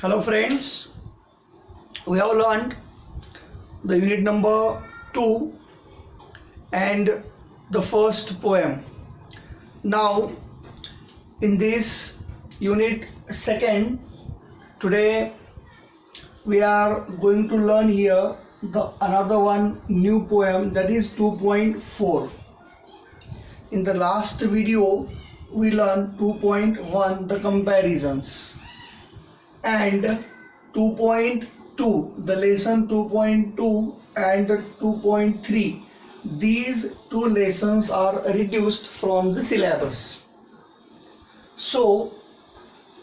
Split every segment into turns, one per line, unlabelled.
Hello friends, we have learned the unit number 2 and the first poem. Now in this unit second, today we are going to learn here the another one new poem, that is 2.4. In the last video we learned 2.1 the comparisons, and 2.2 the lesson 2.2 and 2.3, these two lessons are reduced from the syllabus. So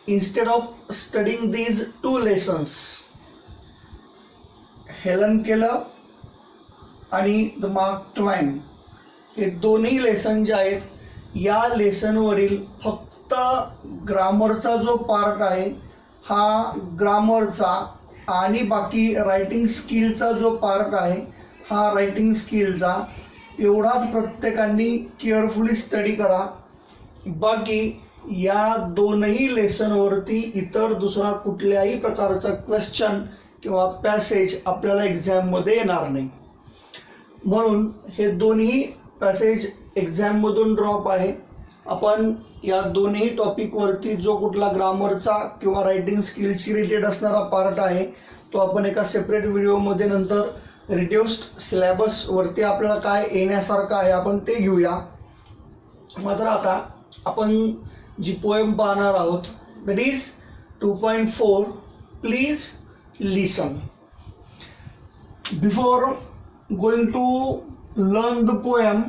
instead of studying these two lessons, Helen Keller आणि the mark ट्वेन हे दोन्ही lesson जे आहेत, या लेसनवरील फक्त ग्रामरचा जो part आहे हा ग्रामरचा, आणि बाकी रायटिंग स्किलचा जो पार्ट आहे हा रायटिंग स्किलचा, एवढाच प्रत्येकाने केअरफुली स्टडी करा. बाकी या दोनही लेसनवरती इतर दुसरा कुठल्याही प्रकारचा क्वेश्चन किंवा पॅसेज आपल्याला एक्झाममध्ये येणार नाही. म्हणून हे दोन्ही पॅसेज एक्झाममधून ड्रॉप आहे. आपण या दोन्ही टॉपिकवरती जो कुठला ग्रामरचा किंवा रायटिंग स्किलशी रिलेटेड असणारा पार्ट आहे तो आपण एका सेपरेट व्हिडिओमध्ये नंतर रिड्युस्ड सिलेबसवरती आपल्याला काय येण्यासारखं आहे आपण ते घेऊया. मात्र आता आपण जी पोएम पाहणार आहोत that is 2.4. Please listen. Before going to learn the poem,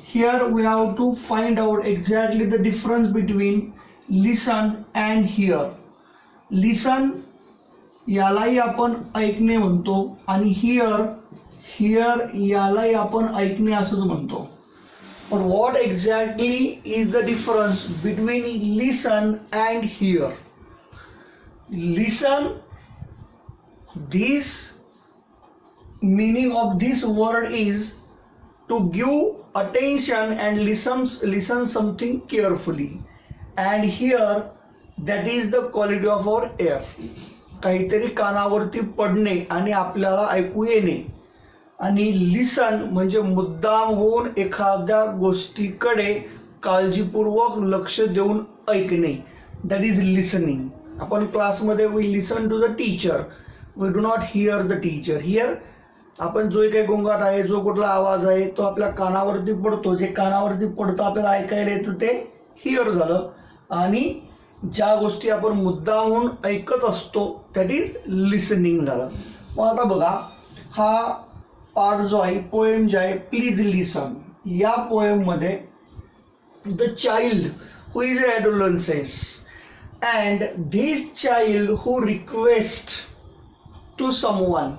here we have to find out exactly the difference between listen and hear. Listen यालाही आपण ऐकणे म्हणतो आणि hear यालाही आपण ऐकणे असंच म्हणतो. But what exactly is the difference between listen and hear? Listen, this meaning of this word is to give attention and listen something carefully, and hear, that is the quality of our ear. काहीतरी कानावरती पडणे आणि आपल्याला ऐकू येणे. आणि लिसन म्हणजे मुद्दाम होऊन एखाद्या गोष्टीकडे काळजीपूर्वक लक्ष देऊन ऐकणे, दॅट इज लिसनिंग. आपण क्लासमध्ये we listen to the teacher, we do not hear the teacher. Here आपण जो काही गोंगाट आहे, जो कुठला आवाज आहे तो आपल्या कानावरती पडतो, जे कानावरती पडतं आपल्याला ऐकायला येतं ते हिअर झालं. आणि ज्या गोष्टी आपण मुद्दामून ऐकत असतो दॅट इज लिसनिंग झालं. मग आता बघा, हा पार्ट जो आहे पोएम जे आहे प्लीज लिसन, या पोएममध्ये the child who is adolescence and this child who request to someone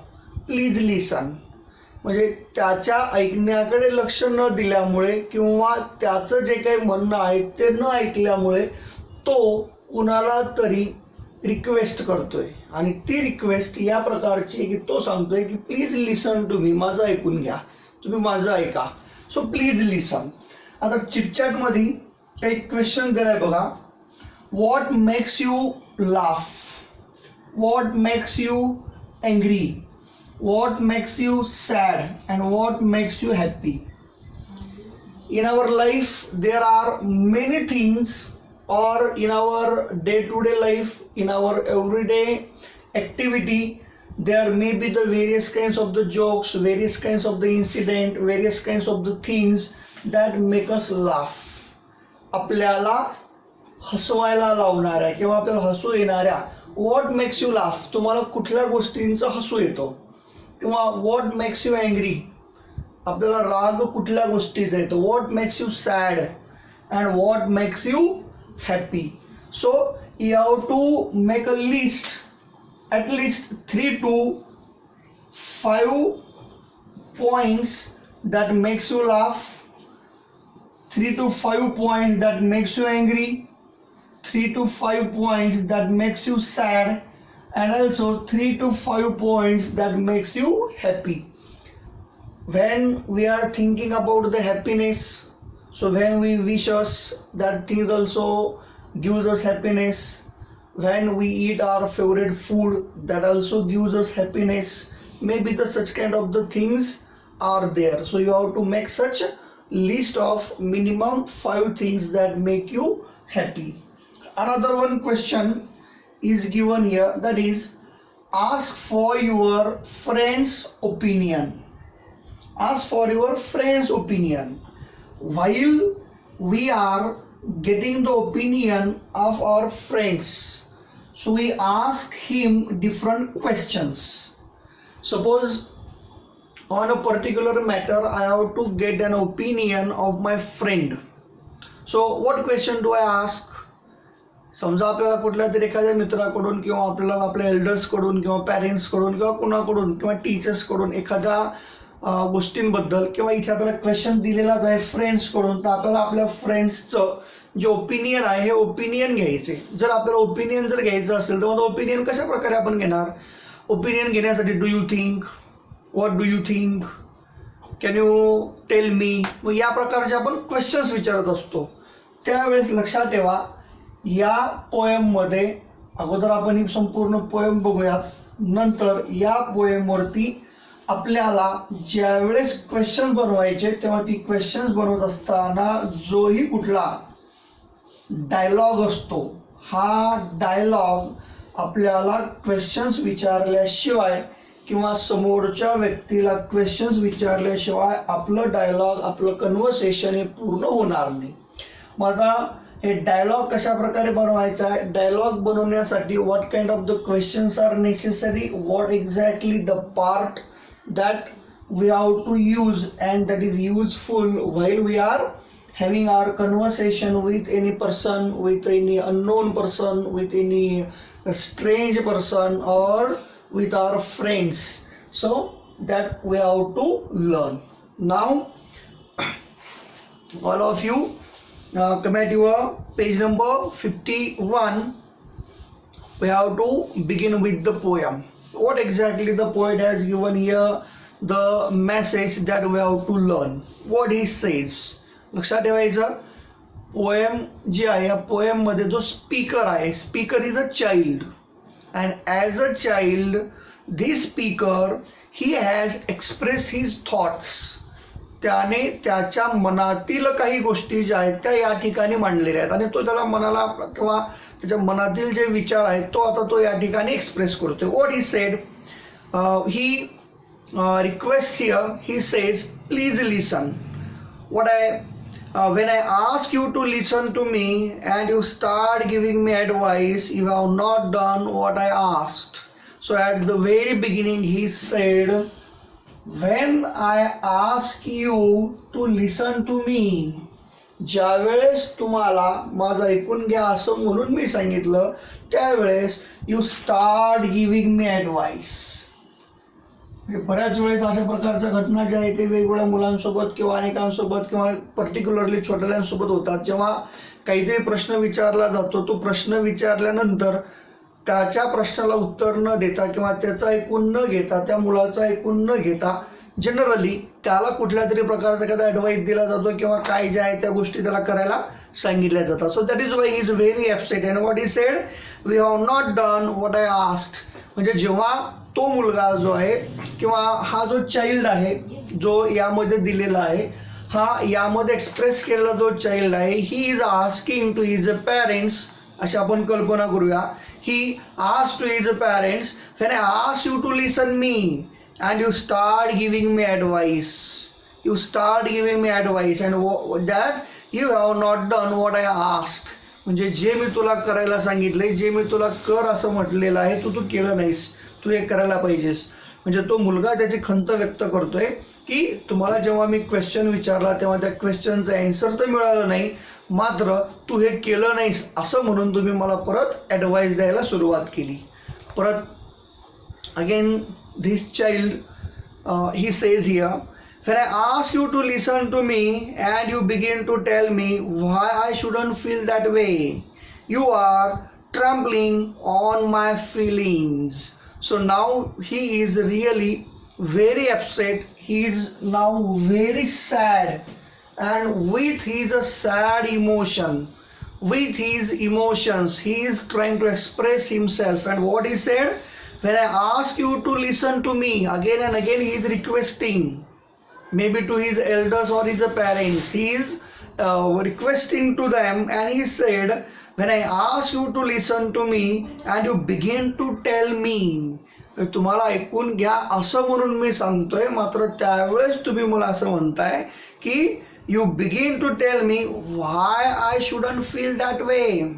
please listen, म्हणजे त्याच्या ऐकण्याकडे लक्ष न दिल्यामुळे किंवा त्याचं जे काही म्हणणं आहे ते न ऐकल्यामुळे तो कुणाला तरी रिक्वेस्ट करतोय, आणि ती रिक्वेस्ट या प्रकारची की तो सांगतोय की प्लीज लिसन टू मी, माझं ऐकून घ्या, तुम्ही माझं ऐका. सो प्लीज लिसन. आता चिटचॅटमध्ये काही क्वेश्चन दिलाय बघा. What makes you laugh? What makes you angry? What makes you sad? And what makes you happy? In our life there are many things, or in our day-to-day life, in our everyday activity, there may be the various kinds of the jokes, various kinds of the incident, various kinds of the things that make us laugh. आपल्याला हसवायला लावणाऱ्या किंवा आपल्याला हसू येणाऱ्या, what makes you laugh, तुम्हाला कुठल्या गोष्टींचं हसू येतो, किंवा व्हॉट मेक्स यू अँग्री, आपल्याला राग कुठल्या गोष्टीचा येतो, what makes you sad, and what makes you happy. So you have to make a list, at least 3 to 5 points that makes you laugh, 3 to 5 points that makes you angry, 3 to 5 points that makes you sad, and also 3 to 5 points that makes you happy. When we are thinking about the happiness, so when we wish us that things also gives us happiness, when we eat our favorite food that also gives us happiness. Maybe the such kind of the things are there. So you have to make such a list of minimum 5 things that make you happy. Another one question is given here, that is, ask for your friend's opinion. Ask for your friend's opinion. While we are getting the opinion of our friends, so we ask him different questions. Suppose on a particular matter I have to get an opinion of my friend. So what question do I ask? समजा आपल्याला कुठल्या तरी एखाद्या मित्राकडून किंवा आपल्याला आपल्या एल्डर्सकडून किंवा पॅरेंट्सकडून किंवा कुणाकडून किंवा टीचर्सकडून एखाद्या गोष्टींबद्दल किंवा इथे आपल्याला क्वेश्चन दिलेलाच आहे फ्रेंड्सकडून, तर आपल्याला आपल्या फ्रेंड्सचं जे ओपिनियन आहे हे ओपिनियन घ्यायचे. जर आपल्याला ओपिनियन जर घ्यायचं असेल तर मग ओपिनियन कशा प्रकारे आपण घेणार? ओपिनियन घेण्यासाठी do you think, what do you think, can you tell me, मग या प्रकारचे आपण क्वेश्चन्स विचारत असतो. त्यावेळेस लक्षात ठेवा, या पोएममध्ये अगोदर आपण ही संपूर्ण पोएम बघूयात, नंतर या पोएमवरती आपल्याला ज्यावेळेस क्वेश्चन बनवायचे तेव्हा ती क्वेश्चन्स बनवत असताना जोही कुठला डायलॉग असतो, हा डायलॉग आपल्याला क्वेश्चन्स विचारल्याशिवाय किंवा समोरच्या व्यक्तीला क्वेश्चन्स विचारल्याशिवाय आपलं डायलॉग, आपलं कन्व्हर्सेशन हे पूर्ण होणार नाही. मग आता हे डायलॉग कशा प्रकारे बनवायचा आहे? डायलॉग बनवण्यासाठी what kind of the questions are necessary, what exactly the part that we have to use and that is useful while we are having our conversation with any person, with any unknown person, with any strange person or with our friends. So that we have to learn. Now all of you come at your page number 51. We have to begin with the poem. What exactly the poet has given here, the message that we have to learn. What he says. लक्षात ठेवायचं, poem जी आहे या poem मध्ये जो speaker आहे, speaker is a child and as a child this speaker he has express his thoughts. त्याने त्याच्या मनातील काही गोष्टी ज्या आहेत त्या या ठिकाणी मांडलेल्या आहेत आणि तो त्याला मनाला किंवा त्याच्या मनातील जे विचार आहेत तो या ठिकाणी एक्सप्रेस करतोय. What he sed, he request here, he says please listen. What when I ask you to listen to me and you start giving me advice, you have not done what I asked. So at the very beginning he said, when I ask you to listen to me, ज्यावेळेस तुम्हाला माझं ऐकून घ्या असं म्हणून मी सांगितलं, त्यावेळेस you start giving me advice. बऱ्याच वेळेस अशा प्रकारच्या घटना ज्या आहेत ते वेगवेगळ्या मुलांसोबत किंवा अनेकांसोबत किंवा पर्टिक्युलरली छोट्याल्यांसोबत होतात. जेव्हा काहीतरी प्रश्न विचारला जातो, तो प्रश्न विचारल्यानंतर त्याच्या प्रश्नाला उत्तर न देता किंवा त्याचं ऐकून न घेता, त्या मुलाचं ऐकून न घेता जनरली त्याला कुठल्या तरी प्रकारचा एखादा ॲडवाईस दिला जातो किंवा काय जे आहे त्या गोष्टी त्याला करायला सांगितल्या जातात. So that is why he is very upset and what he said, we have not done what I asked. म्हणजे जेव्हा तो मुलगा जो आहे किंवा हा जो चाइल्ड आहे जो यामध्ये दिलेला आहे, हा यामध्ये एक्सप्रेस केलेला जो चाइल्ड आहे, he is asking to his parents, अशी आपण कल्पना करूया. He asked to his parents, when I ask you to listen me and you start giving me advice, you start giving me advice and that you have not done what I asked. म्हणजे जे मी तुला करायला सांगितले, जे मी तुला कर असं म्हटलेलं आहे, तू केलं नाहीस, तू हे करायला पाहिजेस. म्हणजे तो मुलगा त्याची खंत व्यक्त करतोय की तुम्हाला जेव्हा मी क्वेश्चन विचारला तेव्हा त्या क्वेश्चनचं आन्सर तर मिळालं नाही, मात्र तू हे केलं नाहीस असं म्हणून तुम्ही मला परत ॲडवाईस द्यायला सुरुवात केली. परत again this child he says here, when I ask you to listen to me and you begin to tell me why I shouldn't feel that way, you are trampling on my feelings. So now he is really very upset, he is now very sad, and with his sad emotion, with his emotions. He is trying to express himself. And what he said, when I ask you to listen to me, again and again he is requesting, maybe to his elders or his parents. He is requesting to them, and he said, when I ask you to listen to me and you begin to tell me, तुम्हाला ऐकून घ्या असं म्हणून मी सांगतोय, मात्र त्यावेळेस तुम्ही मला असं म्हणताय की you begin to tell me why I shouldn't feel that way.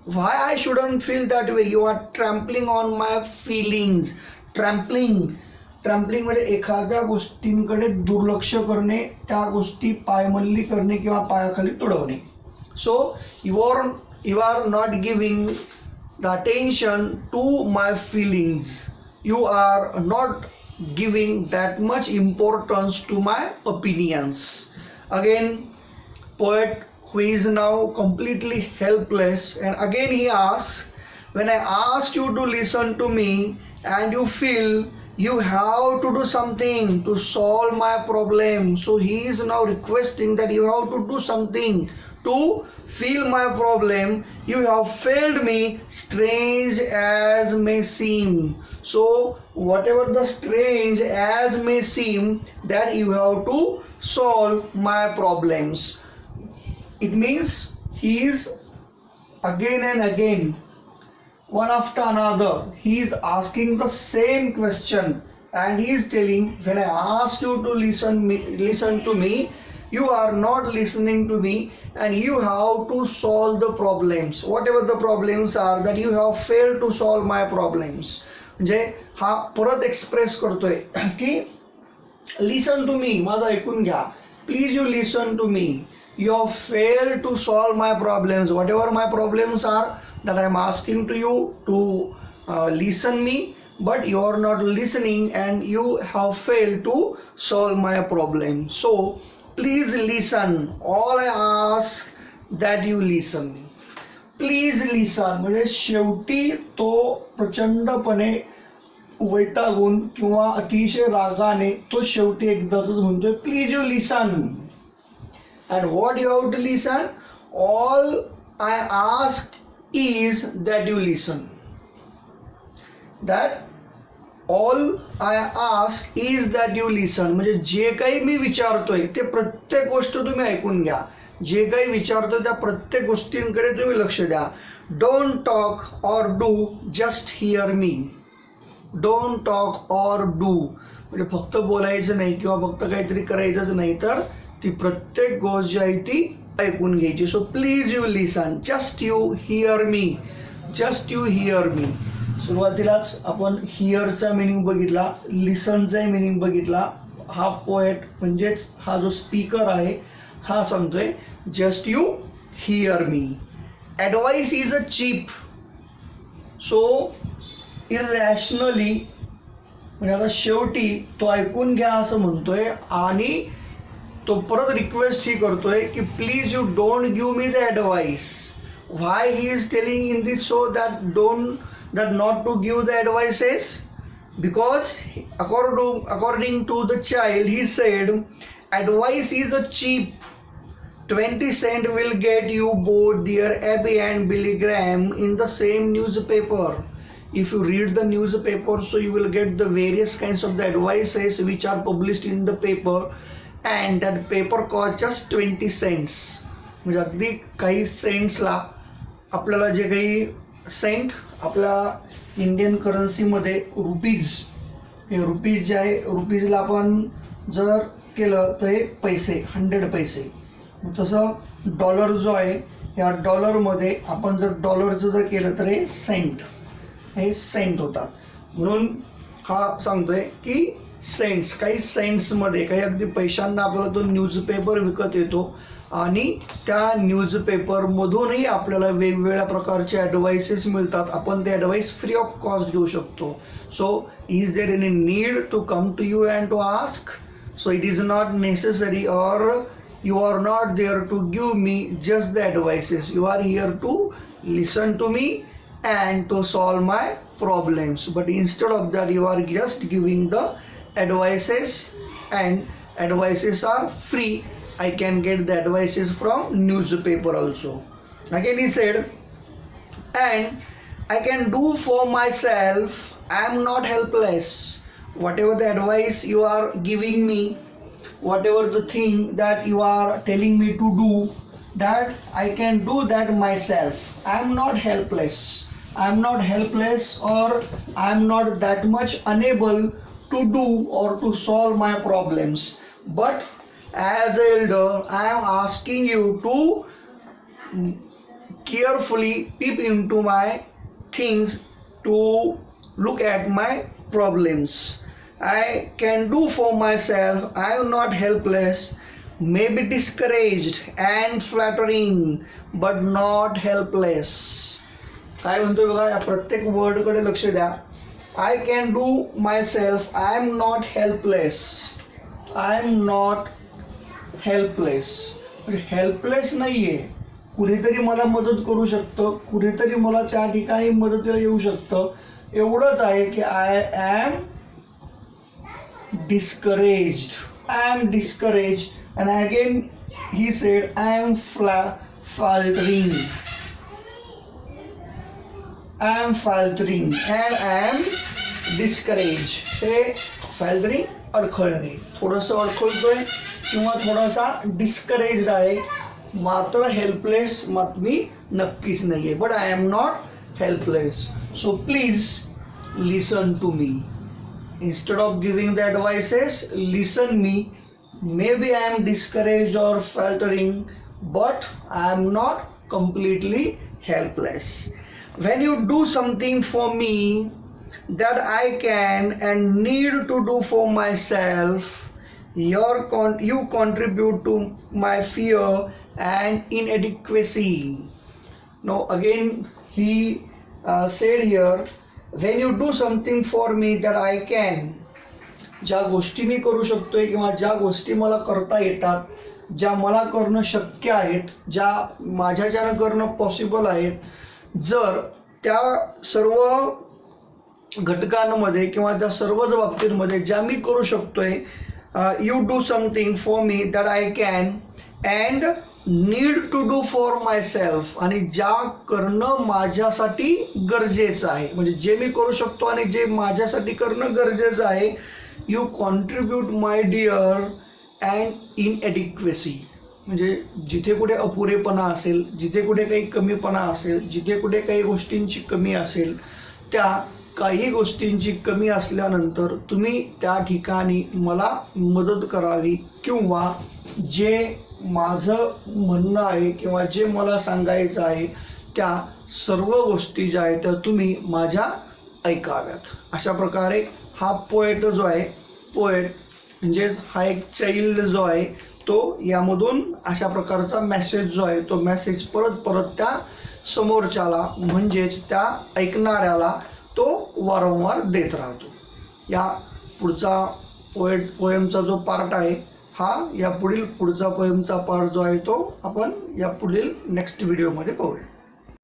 Why I shouldn't feel that way? You are trampling on my feelings. ट्रॅम्पलिंग म्हणजे एखाद्या गोष्टींकडे दुर्लक्ष करणे, त्या गोष्टी पायमल्ली करणे किंवा पायाखाली तुडवणे. So you are not giving the attention to my feelings. You are not giving that much importance to my opinions. Again, poet who is now completely helpless, and again he asks, when I ask you to listen to me and you feel you have to do something to solve my problem. So he is now requesting that you have to do something to feel my problem. You have failed me, strange as may seem. So whatever the strange as may seem, that you have to solve my problems. It means he is again and again, one after another, he is asking the same question, and he is telling, when I ask you to listen to me, you are not listening to me, and you have to solve the problems. Whatever the problems are, that you have failed to solve my problems. म्हणजे हा परत express करतोय की लिसन to मी, माझं ऐकून घ्या, please you listen to me. You have failed to solve my problems. Whatever my problems are, that I am asking to you to listen me, but you are not listening and you have failed to solve my problem. So please listen. All I ask that you listen. Please listen. म्हणजे शेवटी तो प्रचंडपणे वैतागून किंवा अतिशय रागाने तो शेवटी एकदाच म्हणतोय, please you listen. And what you have to listen? All I ask is that you listen. That all I ask is that you listen. म्हणजे जे काही मी विचारतोय ते प्रत्येक गोष्ट तुम्ही ऐकून घ्या. जे काही विचारतोय त्या प्रत्येक गोष्टींकडे तुम्ही लक्ष द्या. Don't talk or do, just hear me. Don't talk or do. म्हणजे फक्त बोलायचं नाही किंवा फक्त काहीतरी करायचंच नाही, तर ती प्रत्येक गोष्ट जी आहे ती ऐकून घ्यायची. So please you listen, just you hear me, just you hear me. सुरुवातीलाच आपण हिअरचा मिनिंग बघितला, लिसनचा मिनिंग बघितला. हा पोएट म्हणजेच हा जो स्पीकर आहे हा सांगतोय, just you hear me. Advice is a cheap. So irrationally म्हणजे आता शेवटी तो ऐकून घ्या असं म्हणतोय, आणि तो परत रिक्वेस्ट ही करतोय की please you don't give me the advice. Why he is telling in this so that not to give the advices? Because according to the child, he said, advice is a cheap. 20 cents will get you both dear Abby and Billy Graham in the same newspaper. If you read the newspaper, so you will get the various kinds of the advices which are published in the paper, and that paper cost just 20 cents. म्हणजे अगदी काही सेंट्सला आपल्याला जे काही Saint आपल्या Indian करन्सीमध्ये rupees, हे rupees जे आहे, रुपीजला आपण जर केलं तर हे पैसे, 100 पैसे. तसं डॉलर जो आहे, या डॉलरमध्ये आपण जर डॉलरचं जर केलं तर हे सेंट, हे सेंट होतात. म्हणून हा सांगतोय की सेंट्स, काही सेंट्समध्ये, काही अगदी पैशांना आपल्याला तो न्यूजपेपर विकत येतो, आणि त्या न्यूजपेपरमधूनही आपल्याला वेगवेगळ्या प्रकारचे ॲडवाइसेस मिळतात. आपण ते ॲडवाइस फ्री ऑफ कॉस्ट घेऊ शकतो. So is there any need to come to you and to ask? So it is not necessary, or you are not there to give me just the advices. You are here to listen to me and to solve my problems. But instead of that, you are just giving the advices, and advices are free. I can get the advices from newspaper also. Again he said, and I can do for myself, I am not helpless. Whatever the advice you are giving me, whatever the thing that you are telling me to do, that I can do that myself. I am not helpless. I am not helpless, or I am not that much unable to do or to solve my problems. But as elder, I am asking you to carefully peep into my things, to look at my problems. I can do for myself. I am not helpless, may be discouraged and flattering, but not helpless. काय म्हणतोय बघा, या प्रत्येक वर्डकडे लक्ष द्या. I can do my self, I am not helpless. I am not helpless, म्हणजे helpless नाहीये. कुणीतरी मला मदत करू शकतं, कुणीतरी मला त्या ठिकाणी मदतीला येऊ शकतं. एवढंच आहे की I am discouraged. I am discouraged. And again he said, I am faltering. I am faltering and I am discouraged. हे faltering अडखळणे, थोडंसं अडखळतोय किंवा थोडासा डिस्करेज्ड आहे, मात्र हेल्पलेस मी नक्कीच नाही आहे. But I am not helpless. So please listen to me. Instead of giving the advices, listen me. Maybe I am discouraged or faltering, but I am not completely helpless. When you do something for me that I can and need to do for myself, you contribute to my fear and inadequacy. Now again he said here, when you do something for me that I can, ज्या गोष्टी मी करू शकतोय किंवा ज्या गोष्टी मला करता येतात, ज्या मला करणं शक्य आहेत, ज्या माझ्याच्यानं करणं पॉसिबल आहेत, जर त्या सर्व घटकांमध्ये किंवा त्या सर्वच बाबतींमध्ये ज्या मी करू शकतोय, you do something for me that I can and need to do for myself, आणि ज्या करणं माझ्यासाठी गरजेचं आहे, म्हणजे जे मी करू शकतो आणि जे माझ्यासाठी करणं गरजेचं आहे, you contribute my dear and inadequacy. म्हणजे जिथे कुठे अपुरेपणा असेल, जिथे कुठे काही कमीपणा असेल, जिथे कुठे काही गोष्टींची कमी असेल, त्या काही गोष्टींची कमी असल्यानंतर तुम्ही त्या ठिकाणी मला मदत करावी, किंवा जे माझं म्हणणं आहे किंवा जे मला सांगायचं आहे त्या सर्व गोष्टी ज्या आहेत त्या तुम्ही माझ्या ऐकाव्यात. अशा प्रकारे हा पोएट जो आहे, पोएट म्हणजे हा एक चाइल्ड जो आहे, तो यामधून अशा प्रकारचा मेसेज जो आहे, तो मेसेज परत परत त्या समोरच्याला म्हणजेच त्या ऐकणाऱ्याला तो वारंवार देत राहतो. या पुढचा पोएमचा जो पार्ट आहे, हा या पुढचा पोएमचा पार्ट जो आहे तो आपण या पुढील नेक्स्ट व्हिडिओमध्ये पाहूया.